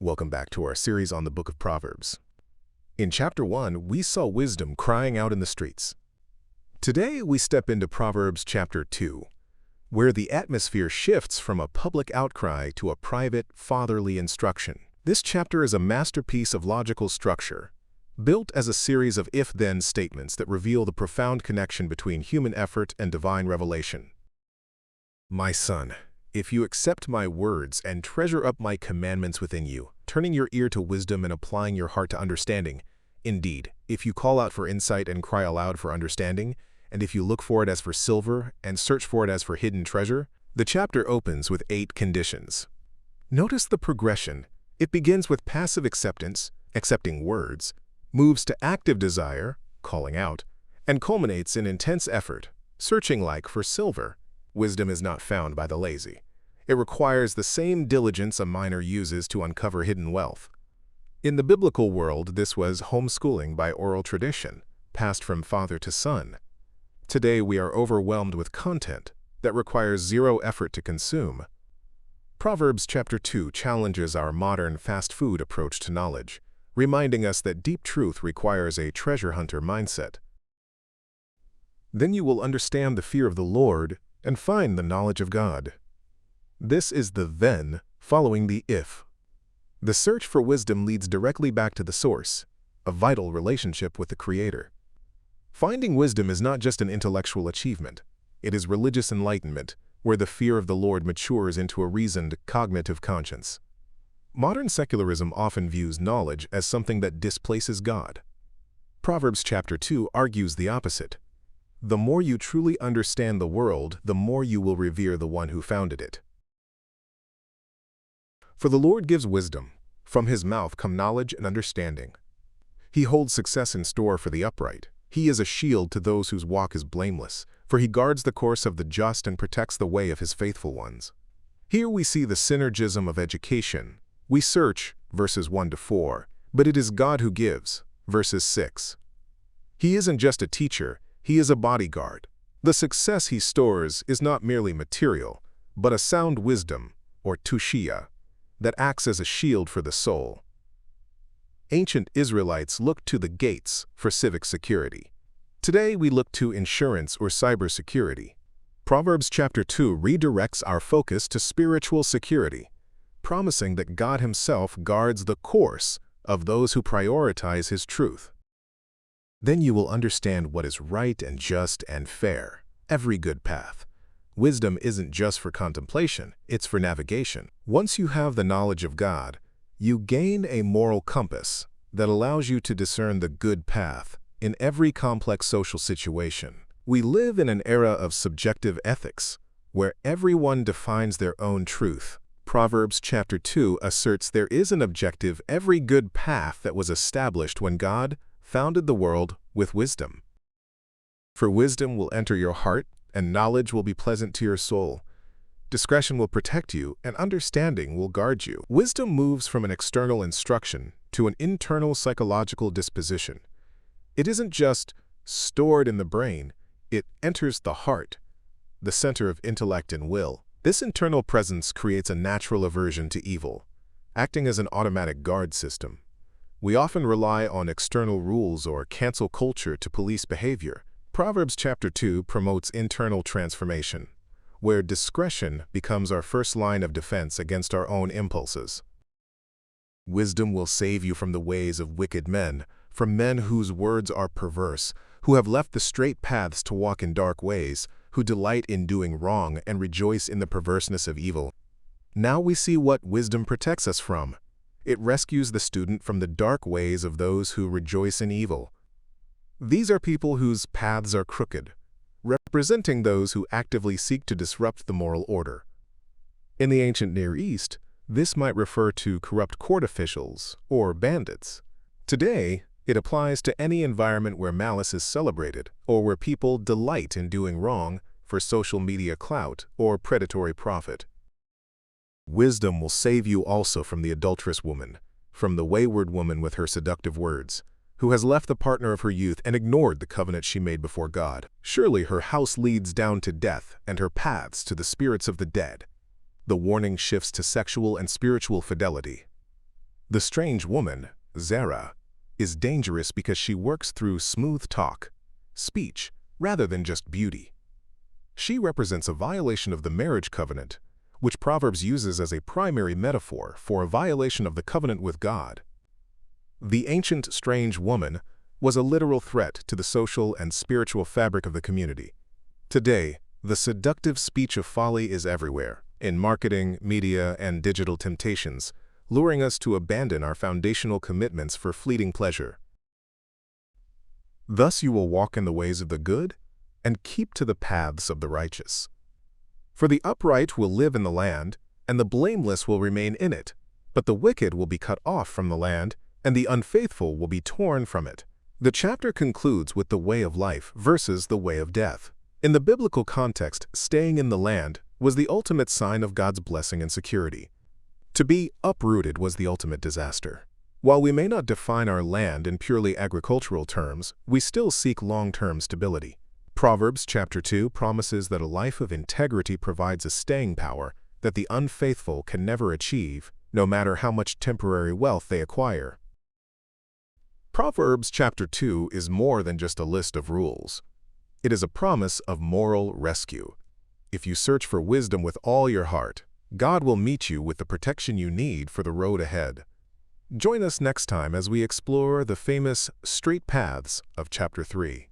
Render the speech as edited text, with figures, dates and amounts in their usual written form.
Welcome back to our series on the book of Proverbs. In chapter 1, we saw wisdom crying out in the streets. Today, we step into Proverbs chapter 2, where the atmosphere shifts from a public outcry to a private, fatherly instruction. This chapter is a masterpiece of logical structure, built as a series of if-then statements that reveal the profound connection between human effort and divine revelation. My son, if you accept my words and treasure up my commandments within you, turning your ear to wisdom and applying your heart to understanding, indeed, if you call out for insight and cry aloud for understanding, and if you look for it as for silver and search for it as for hidden treasure, the chapter opens with 8 conditions. Notice the progression. It begins with passive acceptance, accepting words, moves to active desire, calling out, and culminates in intense effort, searching like for silver. Wisdom is not found by the lazy. It requires the same diligence a miner uses to uncover hidden wealth. In the biblical world, this was homeschooling by oral tradition, passed from father to son. Today, we are overwhelmed with content that requires zero effort to consume. Proverbs chapter 2 challenges our modern fast food approach to knowledge, reminding us that deep truth requires a treasure hunter mindset. Then you will understand the fear of the Lord and find the knowledge of God. This is the then following the if. The search for wisdom leads directly back to the source, a vital relationship with the Creator. Finding wisdom is not just an intellectual achievement. It is religious enlightenment, where the fear of the Lord matures into a reasoned, cognitive conscience. Modern secularism often views knowledge as something that displaces God. Proverbs chapter 2 argues the opposite. The more you truly understand the world, the more you will revere the one who founded it. For the Lord gives wisdom. From his mouth come knowledge and understanding. He holds success in store for the upright. He is a shield to those whose walk is blameless, for he guards the course of the just and protects the way of his faithful ones. Here we see the synergism of education. We search, verses 1 to 4, but it is God who gives, verses 6. He isn't just a teacher, he is a bodyguard. The success he stores is not merely material, but a sound wisdom, or tushia, that acts as a shield for the soul. Ancient Israelites looked to the gates for civic security. Today we look to insurance or cybersecurity. Proverbs chapter 2 redirects our focus to spiritual security, promising that God himself guards the course of those who prioritize his truth. Then you will understand what is right and just and fair, every good path. Wisdom isn't just for contemplation, it's for navigation. Once you have the knowledge of God, you gain a moral compass that allows you to discern the good path in every complex social situation. We live in an era of subjective ethics, where everyone defines their own truth. Proverbs chapter 2 asserts there is an objective, every good path that was established when God founded the world with wisdom. For wisdom will enter your heart, and knowledge will be pleasant to your soul. Discretion will protect you, and understanding will guard you. Wisdom moves from an external instruction to an internal psychological disposition. It isn't just stored in the brain, it enters the heart, the center of intellect and will. This internal presence creates a natural aversion to evil, acting as an automatic guard system. We often rely on external rules or cancel culture to police behavior. Proverbs chapter 2 promotes internal transformation, where discretion becomes our first line of defense against our own impulses. Wisdom will save you from the ways of wicked men, from men whose words are perverse, who have left the straight paths to walk in dark ways, who delight in doing wrong and rejoice in the perverseness of evil. Now we see what wisdom protects us from. It rescues the student from the dark ways of those who rejoice in evil. These are people whose paths are crooked, representing those who actively seek to disrupt the moral order. In the ancient Near East, this might refer to corrupt court officials or bandits. Today, it applies to any environment where malice is celebrated or where people delight in doing wrong for social media clout or predatory profit. Wisdom will save you also from the adulterous woman, from the wayward woman with her seductive words, who has left the partner of her youth and ignored the covenant she made before God. Surely her house leads down to death and her paths to the spirits of the dead. The warning shifts to sexual and spiritual fidelity. The strange woman, Zara, is dangerous because she works through smooth talk, speech, rather than just beauty. She represents a violation of the marriage covenant, which Proverbs uses as a primary metaphor for a violation of the covenant with God. The ancient strange woman was a literal threat to the social and spiritual fabric of the community. Today, the seductive speech of folly is everywhere, in marketing, media, and digital temptations, luring us to abandon our foundational commitments for fleeting pleasure. Thus you will walk in the ways of the good and keep to the paths of the righteous. For the upright will live in the land, and the blameless will remain in it, but the wicked will be cut off from the land, and the unfaithful will be torn from it. The chapter concludes with the way of life versus the way of death. In the biblical context, staying in the land was the ultimate sign of God's blessing and security. To be uprooted was the ultimate disaster. While we may not define our land in purely agricultural terms, we still seek long-term stability. Proverbs chapter 2 promises that a life of integrity provides a staying power that the unfaithful can never achieve, no matter how much temporary wealth they acquire. Proverbs chapter 2 is more than just a list of rules. It is a promise of moral rescue. If you search for wisdom with all your heart, God will meet you with the protection you need for the road ahead. Join us next time as we explore the famous straight paths of chapter 3.